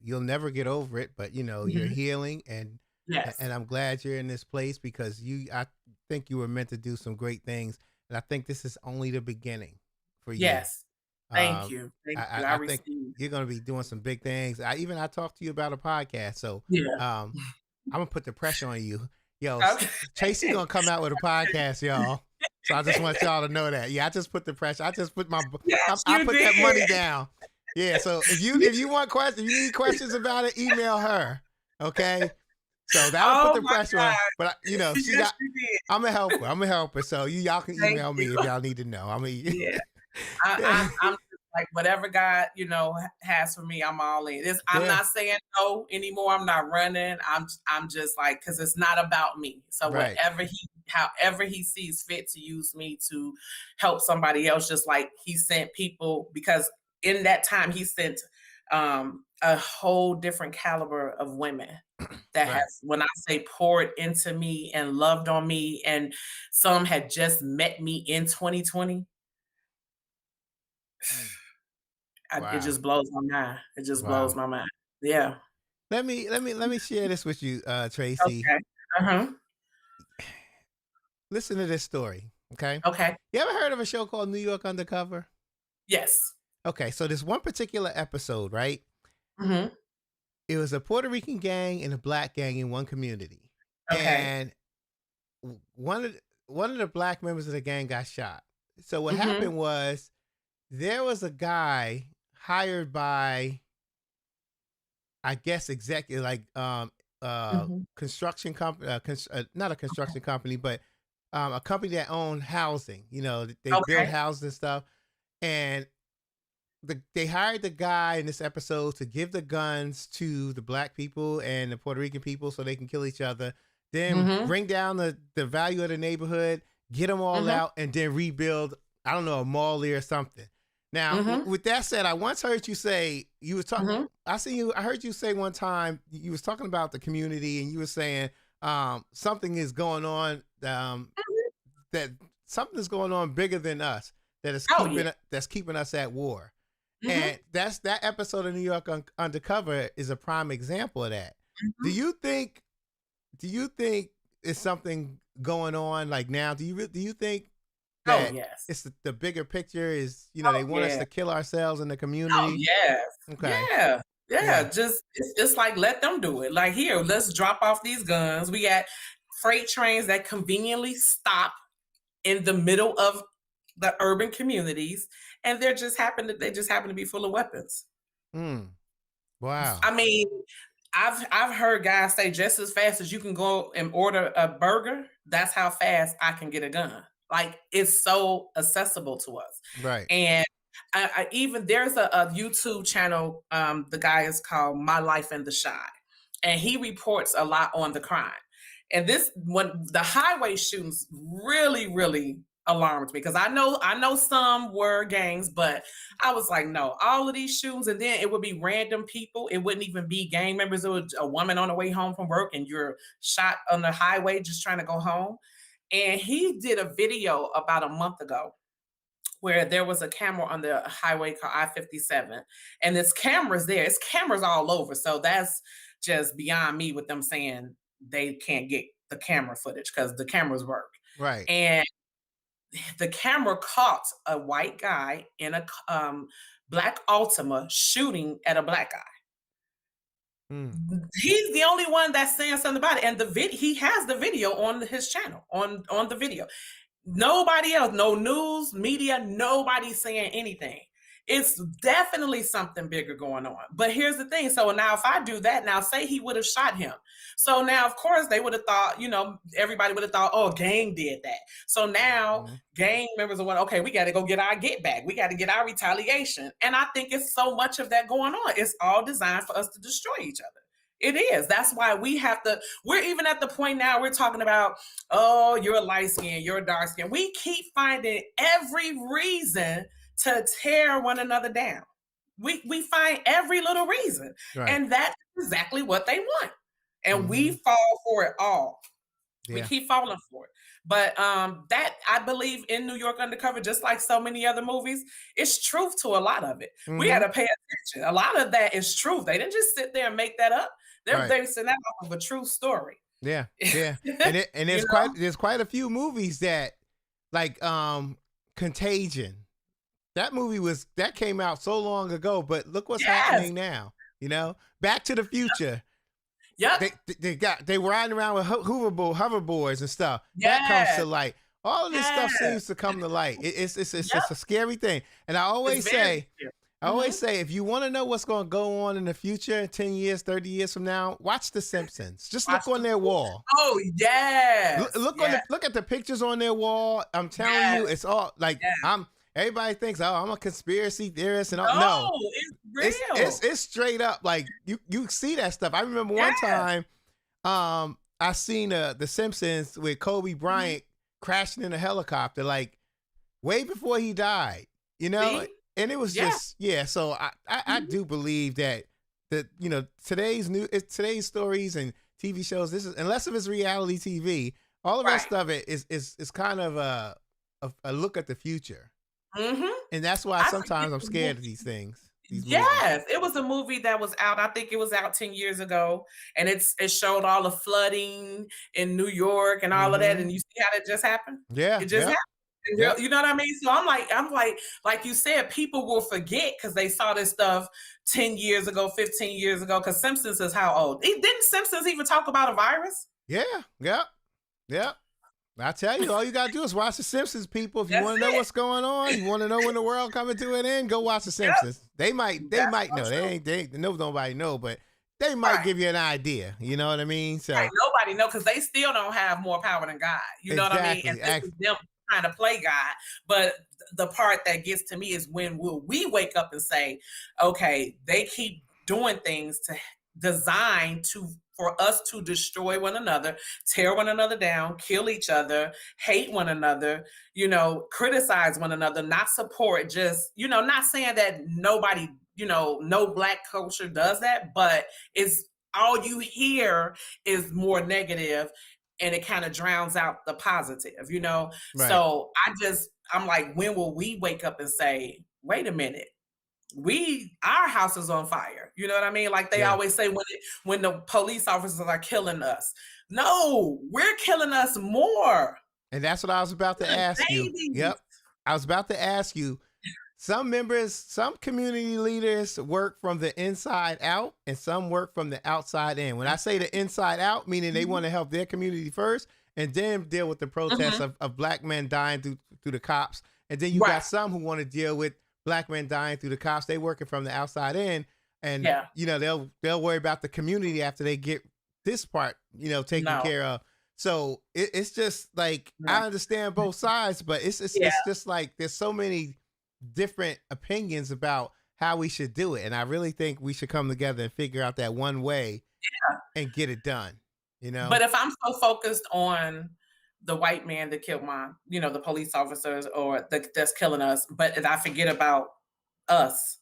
you'll never get over it, but you're Mhm. healing, and Yes. I'm glad you're in this place because I think you were meant to do some great things, and I think this is only the beginning for you. Yes. Thank Um, you. Thank you. I I think received. you're gonna be doing some big things. I talked to you about a podcast, so Yeah. um, I'm gonna put the pressure on you. Yo, Okay. Tracy gonna come out with a podcast, y'all. So I just want y'all to know that. Yeah, I just put the pressure. I just put Yes, I you put that money did. down. Yeah. So if you want questions, if you need questions about it, email her. Okay. So that'll put Oh the my pressure on. God. But she Yes, got. you did. I'm a helper. I'm a helper. So y'all can Thank email me you. if y'all need to know. I mean, Yeah. yeah, I'm just like whatever God, has for me, I'm all in. I'm yeah, not saying no anymore. I'm not running. I'm just like, because it's not about me. So right, however he sees fit to use me to help somebody else, just like he sent people, because in that time he sent a whole different caliber of women that right. has, when I say poured into me and loved on me, and some had just met me in 2020. Mm. It Wow. just blows my mind. It just blows Wow. my mind. Yeah. Let me share this with you, Tracy. Okay. Uh-huh. Listen to this story. Okay. Okay. You ever heard of a show called New York Undercover? Yes. Okay, so this one particular episode, right? Mhm. It was a Puerto Rican gang and a black gang in one community, Okay. and one of the black members of the gang got shot. So what Mhm. happened was there was a guy hired by, I guess, executive, like Mhm. construction company, not a construction company, but a company that owned housing. You know, they build Okay. houses and stuff, and they hired the guy in this episode to give the guns to the black people and the Puerto Rican people so they can kill each other. Then Mm-hmm. bring down the value of the neighborhood, get them all Mm-hmm. out, and then rebuild. I don't know, a mall there or something. Now, Mm-hmm. with that said, I once heard you say you was talking. Mm-hmm. I heard you say one time you was talking about the community, and you were saying something is going on. That something is going on bigger than us. Oh yeah. That's keeping us at war. Mm-hmm. And that episode of New York Undercover is a prime example of that. Mm-hmm. Do you think it's something going on like now? Do you think Oh that yes. it's the bigger picture is, you know, they want us Yeah. to kill ourselves in the Oh community? yes. Okay. Yeah. Yeah. Yeah. Just it's just like let them do it. Like here, let's drop off these guns. We got freight trains that conveniently stop in the middle of the urban communities, and they just happen to be full of weapons. Mm. Wow. I mean, I've heard guys say just as fast as you can go and order a burger, that's how fast I can get a gun. Like it's so accessible to us. Right. And I even there's a YouTube channel. The guy is called My Life in the Shy, and he reports a lot on the crime. And this when the highway shootings really alarmed me because I know some were gangs, but I was like, no, all of these shootings, and then it would be random people. It wouldn't even be gang members. It was a woman on the way home from work, and you're shot on the highway just trying to go home. And he did a video about a month ago where there was a camera on the highway called I-57, and this camera's there. It's cameras all over, so that's just beyond me with them saying they can't get the camera footage because the cameras work. Right. And the camera caught a white guy in a black Altima shooting at a black guy. Mm. He's the only one that's saying something about it, and he has the video on his channel on the video. Nobody else, no news, media, nobody's saying anything. It's definitely something bigger going on. But here's the thing. So now if I do that, now say he would have shot him. So now, of course, they would have thought, everybody would have thought, oh, gang did that. So now gang members are going, okay, we got to go get our get back. We got to get our retaliation. And I think it's so much of that going on. It's all designed for us to destroy each other. It is. That's why we're even at the point now we're talking about, oh, you're light skin, you're dark skin. We keep finding every reason to tear one another down. We find every little reason. Right. And that's exactly what they want. And we fall for it all. Yeah. We keep falling for it. But that I believe in New York Undercover, just like so many other movies, it's truth to a lot of it. We got to pay attention. A lot of that is truth. They didn't just sit there and make that up. They're basing that off of a true story. Yeah, yeah. and there's quite a few movies that like Contagion. That movie came out so long ago, but look what's happening now. Back to the Future. Yep. They were riding around with hoverboards and stuff. Yes. That comes to light. All of this stuff seems to come to light. It's a scary thing. And I always say, if you want to know what's going to go on in the future, 10 years, 30 years from now, watch The Simpsons. Just look on their wall. Oh, yeah. Look at the pictures on their wall. I'm telling you, it's all like everybody thinks, oh, I'm a conspiracy theorist and all. No, it's real. It's straight up like you see that stuff. I remember one time, I seen The Simpsons with Kobe Bryant crashing in a helicopter, like way before he died. See? And it was just So I do believe that today's stories and TV shows. This is unless if it's reality TV. All the rest of it is kind of a look at the future. And that's why sometimes I'm scared of these things. Yes, it was a movie that was out. I think it was out 10 years ago, and it showed all the flooding in New York and all of that. And you see how that just happened? Yeah, it just happened. Yep. You know what I mean? So I'm like you said, people will forget because they saw this stuff 10 years ago, 15 years ago. Because Simpsons is how old? Didn't Simpsons even talk about a virus? Yeah. I tell you, all you gotta do is watch The Simpsons, people. If you want to know what's going on, you want to know when the world coming to an end, go watch The Simpsons. They might know. Nobody know, but they might give you an idea. You know what I mean? So nobody nobody know because they still don't have more power than God. You know what I mean? And this is them trying to play God. But the part that gets to me is when will we wake up and say, okay, they keep doing things to design for us to destroy one another, tear one another down, kill each other, hate one another, criticize one another, not support, just, not saying that nobody, no Black culture does that, but it's all you hear is more negative and it kind of drowns out the positive, Right. So I'm like, when will we wake up and say, wait a minute, our house is on fire? You know what I mean? Like they always say when the police officers are killing us. No, we're killing us more. And that's what I was about to ask you. Yep. I was about to ask you. Some community leaders work from the inside out and some work from the outside in. When I say the inside out, meaning they want to help their community first and then deal with the protests of Black men dying through the cops. And then you got some who want to deal with Black men dying through the cops. They working from the outside in, and they'll worry about the community after they get this part, taken care of. So it's just like I understand both sides, but it's just like there's so many different opinions about how we should do it, and I really think we should come together and figure out that one way and get it done. But if I'm so focused on the white man that killed the police officers or that's killing us, but if I forget about us,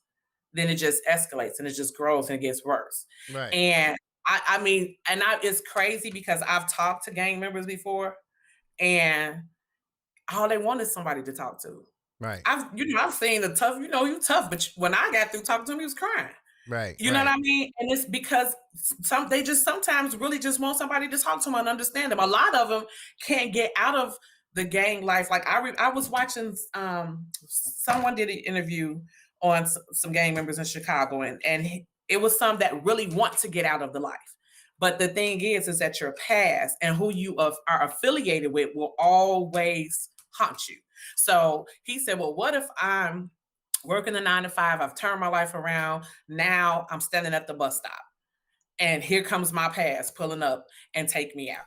then it just escalates and it just grows and it gets worse. Right. And I mean, it's crazy because I've talked to gang members before, and all they want is somebody to talk to. Right. I've seen the tough, you tough, but when I got through talking to him, he was crying. Right. You know what I mean? And it's because they just sometimes really just want somebody to talk to them and understand them. A lot of them can't get out of the gang life. Like I was watching, someone did an interview on some gang members in Chicago, and it was some that really want to get out of the life. But the thing is that your past and who you are affiliated with will always haunt you. So he said, well, what if I'm working the 9 to 5, I've turned my life around, now I'm standing at the bus stop, and here comes my past pulling up and take me out.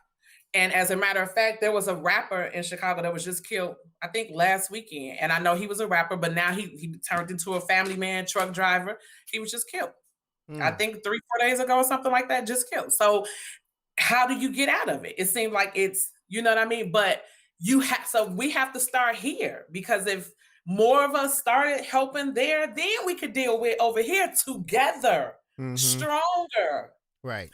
And as a matter of fact, there was a rapper in Chicago that was just killed, I think last weekend. And I know he was a rapper, but now he turned into a family man, truck driver. He was just killed. I think 3-4 days ago or something like that, just killed. So how do you get out of it? It seems like it's, you know what I mean? But we have to start here, because if more of us started helping there, then we could deal with over here together, stronger. Right.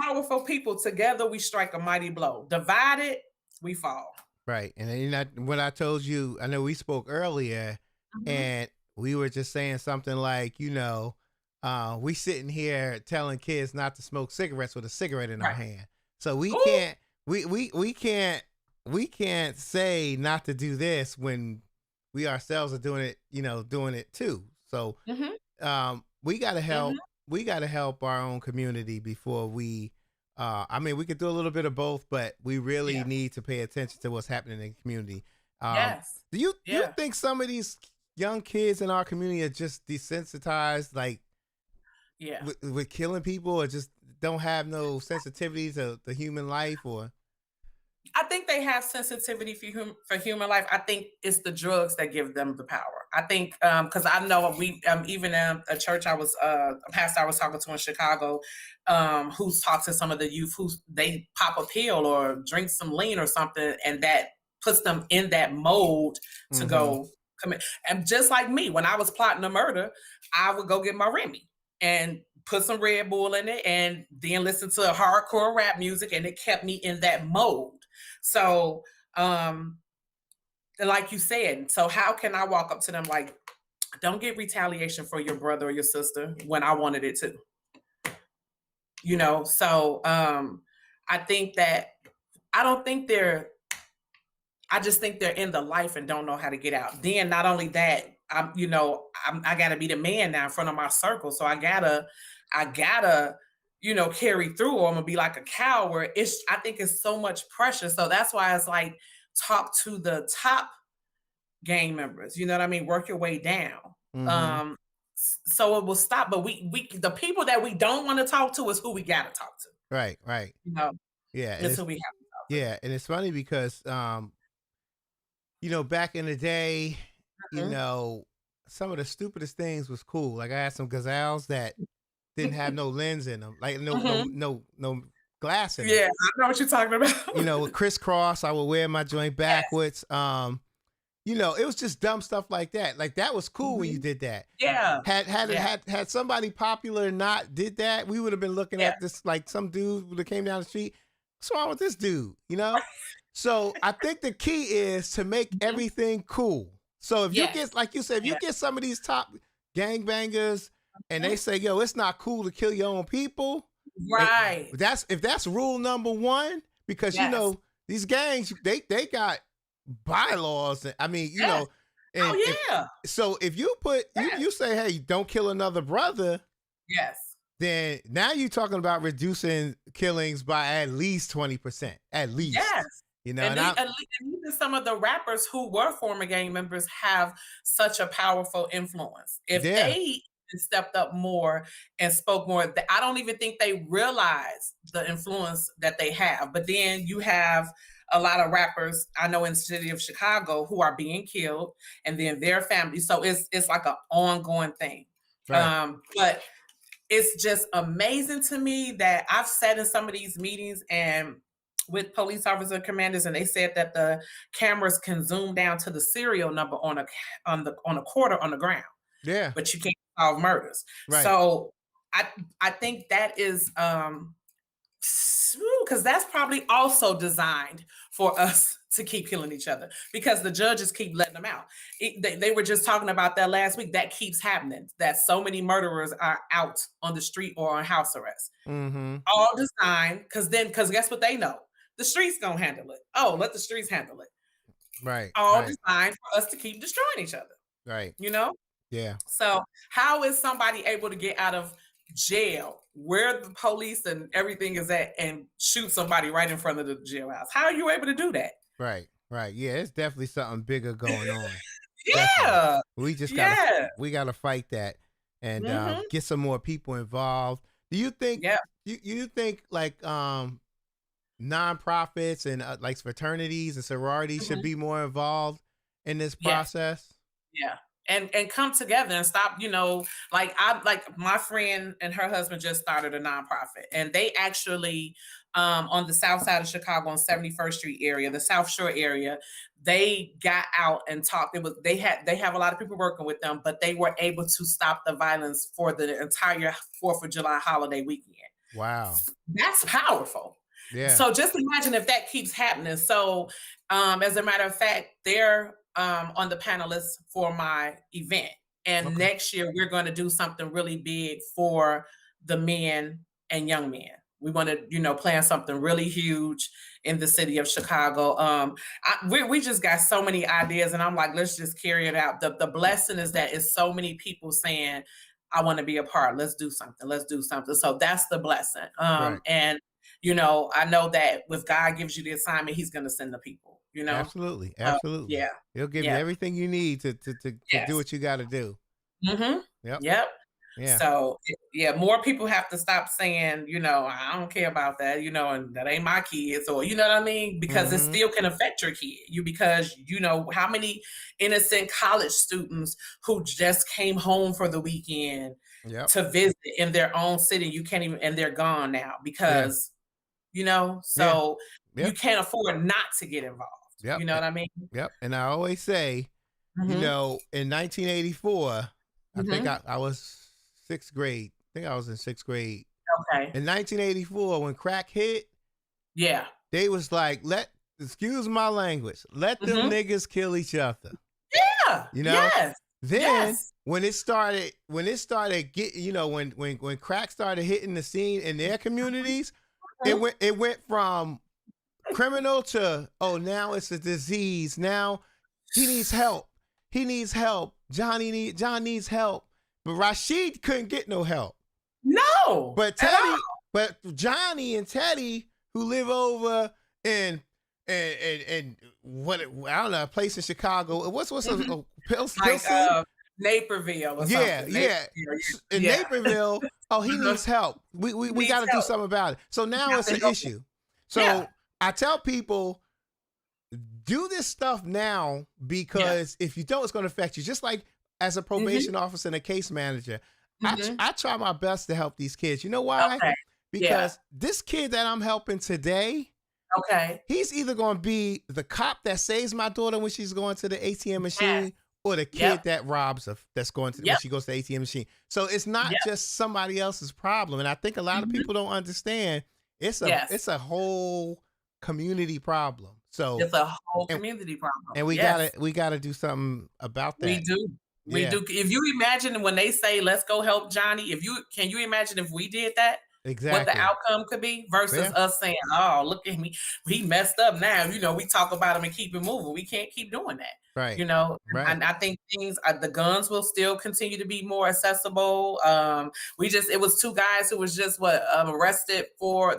Powerful people together, we strike a mighty blow. Divided, we fall. Right. And when I told you, I know we spoke earlier, and we were just saying something like, we sitting here telling kids not to smoke cigarettes with a cigarette in our hand. So we can't say not to do this when we ourselves are doing it too. So we gotta help. We gotta help our own community before we. We could do a little bit of both, but we really need to pay attention to what's happening in the community. Yes. Do you think some of these young kids in our community are just desensitized, like, with killing people, or just don't have no sensitivity to the human life? Or I think they have sensitivity for human life. I think it's the drugs that give them the power. I think because I know we even in a church a pastor I was talking to in Chicago, who's talked to some of the youth who they pop a pill or drink some lean or something, and that puts them in that mode to go commit. And just like me, when I was plotting a murder, I would go get my Remy and put some Red Bull in it, and then listen to hardcore rap music, and it kept me in that mode. So, like you said, so how can I walk up to them like, don't get retaliation for your brother or your sister when I wanted it too? So I think that I just think they're in the life and don't know how to get out. Then not only that, I gotta be the man now in front of my circle. So I gotta, carry through, or I'm gonna be like a coward. I think it's so much pressure. So that's why it's like, talk to the top gang members. You know what I mean? Work your way down. So it will stop. But we the people that we don't want to talk to is who we gotta talk to. Right. Yeah, and That's it's who we have to talk to. yeah, and it's funny because back in the day, Mhm. some of the stupidest things was cool. Like I had some gazelles that didn't have no lens in them, like Mhm. no glass in them. Yeah, I know what you're talking about. With crisscross, I would wear my joint Yes. backwards. It was just dumb stuff like that. Like that was cool when you Mhm. did that. Yeah. Yeah. Had somebody popular not did that, we would have been looking Yeah. at this like some dude that came down the street. What's wrong with this dude? So I think the key is to make Mhm. everything cool. So if you Yes. get, like you said, if you Yeah. get some of these top gangbangers and they Mhm. say, yo, it's not cool to kill your own people. Right. If that's rule number one, because Yes. these gangs they got bylaws. I mean, Yes. and Oh, yeah. so if you put Yes. you say, hey, don't kill another brother, Yes. then now you're talking about reducing killings by at least 20%, at least. Yes. And And even some of the rappers who were former gang members have such a powerful influence. If yeah, they stepped up more and spoke more, I don't even think they realize the influence that they have. But then you have a lot of rappers I know in the city of Chicago who are being killed, and then their family. So it's like an ongoing thing. right, But it's just amazing to me that I've sat in some of these meetings and with police officer commanders, and they said that the cameras can zoom down to the serial number on a quarter on the ground, yeah, but you can't solve murders. right, So I think that is because that's probably also designed for us to keep killing each other because the judges keep letting them out. They were just talking about that last week. That keeps happening. That so many murderers are out on the street or on house arrest. mm-hmm, All designed because guess what they know? The streets gonna handle it. Oh, let the streets handle it. right, All right, designed for us to keep destroying each other. right, You know. yeah, So how is somebody able to get out of jail where the police and everything is at and shoot somebody right in front of the jailhouse? How are you able to do that? right, right. Yeah, it's definitely something bigger going on. Definitely. Yeah. Yeah. We gotta fight that and Hmm. get some more people involved. Do you think Yeah. you think like nonprofits and like fraternities and sororities should Hmm. be more involved in this Yes. process? Yeah. And come together and stop, like my friend and her husband just started a nonprofit and they actually on the south side of Chicago on 71st Street area, the South Shore area, they got out and talked. They have a lot of people working with them, but they were able to stop the violence for the entire 4th of July holiday weekend. Wow. That's powerful. Yeah. So just imagine if that keeps happening. So, as a matter of fact, they're on the panelists for my event. And Okay. next year, we're going to do something really big for the men and young men. We want to, plan something really huge in the city of Chicago. We just got so many ideas, and I'm like, let's just carry it out. The blessing is that it's so many people saying, I want to be a part. Let's do something. Let's do something. So that's the blessing. Right. And I know that if God gives you the assignment, He's going to send the people. Absolutely. Absolutely. Yeah. He'll give you Yeah. everything you need to Yes. do what you got to do. Mm-hmm. Yep. Yep. Yeah. So yeah, more people have to stop saying, I don't care about that, and that ain't my kids, or you know what I mean? Because it Mhm. still can affect your kid. Because how many innocent college students who just came home for the weekend Yep. to visit in their own city, you can't even, and they're gone now because, so you Yep. can't afford not to get involved. Yep. You know what I mean? Yep. And I always say, Mhm. in 1984, I think Mhm. I was sixth grade. I think I was in sixth grade. Okay. In 1984, when crack hit, Yeah. they was like, excuse my language, let them Mhm. niggas kill each other. Yeah. You know? Yes. Then Yes. when it started when crack started hitting the scene in their communities, Mhm. it went from criminal to, oh, now it's a disease. Now he needs help. He needs help. John needs help. But Rashid couldn't get no help. No. But at all. but Johnny and Teddy, who live over in what, I don't know, a place in Chicago. What's Mhm. Pilsen? Like Naperville or Yeah, something. yeah. In Yeah. Naperville, oh, he Mhm. needs help. We Needs got to do help. something about it. So now Got it's to an help issue. So Yeah. I tell people, do this stuff now, because if you don't, it's going to affect you. Just like as a probation officer and a case manager, I try my best to help these kids. You know why? Okay. Because this kid that I'm helping today, Okay. he's either going to be the cop that saves my daughter when she's going to the ATM machine, or the kid that robs her that's going to when she goes to the ATM machine. So it's not just somebody else's problem. And I think a lot of people don't understand it's a whole community problem. So it's a whole community problem. And we gotta do something about that. We do. We do. If you imagine when they say, let's go help Johnny, can you imagine if we did that? Exactly. What the outcome could be versus us saying, oh, look at me. He messed up now. We talk about him and keep it moving. We can't keep doing that. Right. And I think the guns will still continue to be more accessible. It was 2 guys who was just arrested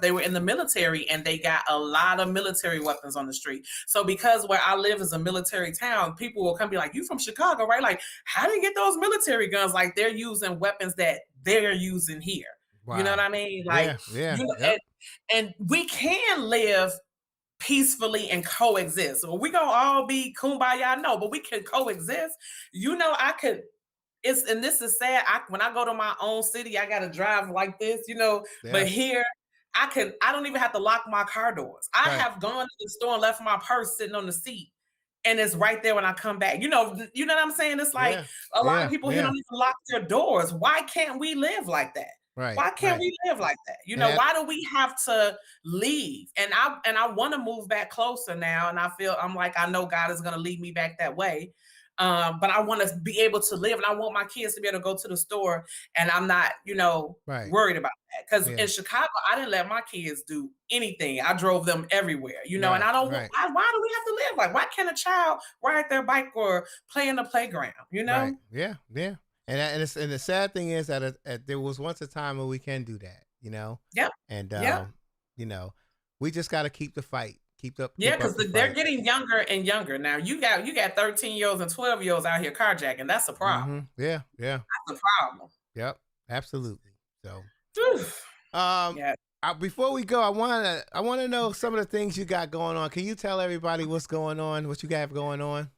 they were in the military, and they got a lot of military weapons on the street. So because where I live is a military town, people will come and be like, you from Chicago, right? Like, how do you get those military guns? Like, they're using weapons that they're using here. Wow. You know what I mean? Like, and we can live peacefully and coexist. So we gonna all be kumbaya? No, but we can coexist. I could. And this is sad. When I go to my own city, I gotta drive like this. But here, I don't even have to lock my car doors. I have gone to the store and left my purse sitting on the seat, and it's right there when I come back. You know what I'm saying? It's like a lot of people here don't even lock their doors. Why can't we live like that? Right. Why can't we live like that? Why do we have to leave? And I want to move back closer now. And I know God is going to lead me back that way. But I want to be able to live, and I want my kids to be able to go to the store, and I'm not, worried about that. Because in Chicago, I didn't let my kids do anything. I drove them everywhere, and I don't. Why do we have to live like? Why can't a child ride their bike or play in the playground? Right. Yeah. And the sad thing is that there was once a time when we can do that, Yep. And we just got to keep the fight. Because they're getting younger and younger now. You got 13-year-olds and 12-year-olds out here carjacking. That's a problem. Yeah. That's a problem. Yep. Absolutely. So, before we go, I want to know some of the things you got going on. Can you tell everybody what's going on? What you have going on?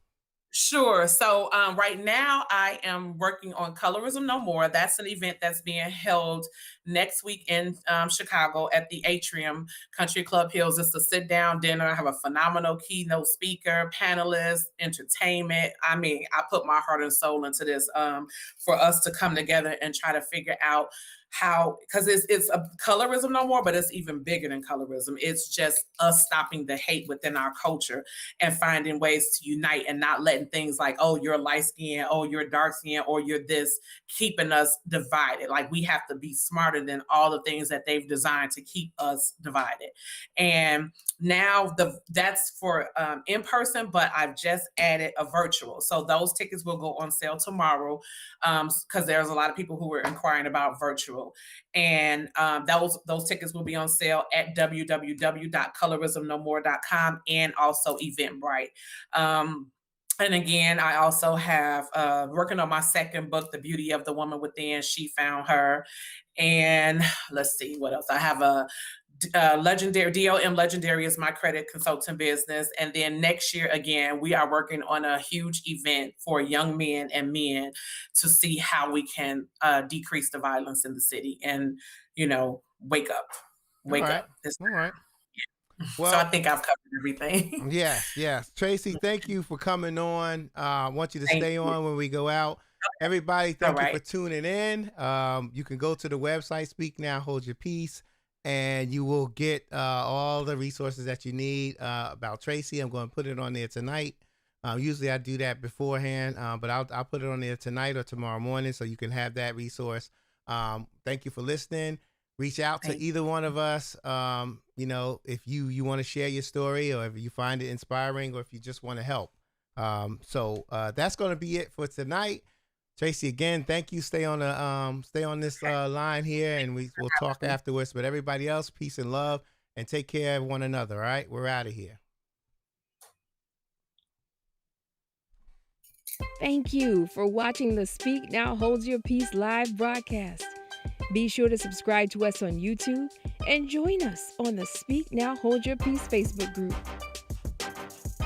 Sure. So right now I am working on Colorism No More. That's an event that's being held next week in Chicago at the Atrium Country Club Hills. It's a sit-down dinner. I have a phenomenal keynote speaker, panelists, entertainment. I mean, I put my heart and soul into this for us to come together and try to figure out how, because it's a Colorism No More, but it's even bigger than colorism. It's just us stopping the hate within our culture and finding ways to unite and not letting things like, oh, you're light skinned, oh, you're dark skinned, or you're this, keeping us divided. Like, we have to be smarter than all the things that they've designed to keep us divided. And now that's for in person, but I've just added a virtual. So those tickets will go on sale tomorrow because there's a lot of people who were inquiring about virtual. And those tickets will be on sale at www.colorismnomore.com and also Eventbrite. And again, I also have working on my second book, The Beauty of the Woman Within, She Found Her. And let's see what else. I have a Legendary, DOM Legendary is my credit consulting business. And then next year, again, we are working on a huge event for young men and men to see how we can decrease the violence in the city and, wake up. All right. Well, so I think I've covered everything. Yes. Tracie, thank you for coming on. I want you to stay on when we go out. Everybody, thank you for tuning in. You can go to the website, Speak Now, Hold Your Peace, and you will get all the resources that you need about Tracie. I'm going to put it on there tonight. Usually I do that beforehand, but I'll put it on there tonight or tomorrow morning so you can have that resource. Thank you for listening. Reach out to either one of us, if you want to share your story, or if you find it inspiring, or if you just want to help. So that's going to be it for tonight. Tracie, again, thank you. Stay on this line here, and we'll talk afterwards. But everybody else, peace and love, and take care of one another. All right, we're out of here. Thank you for watching the Speak Now Hold Your Peace live broadcast. Be sure to subscribe to us on YouTube and join us on the Speak Now Hold Your Peace Facebook group.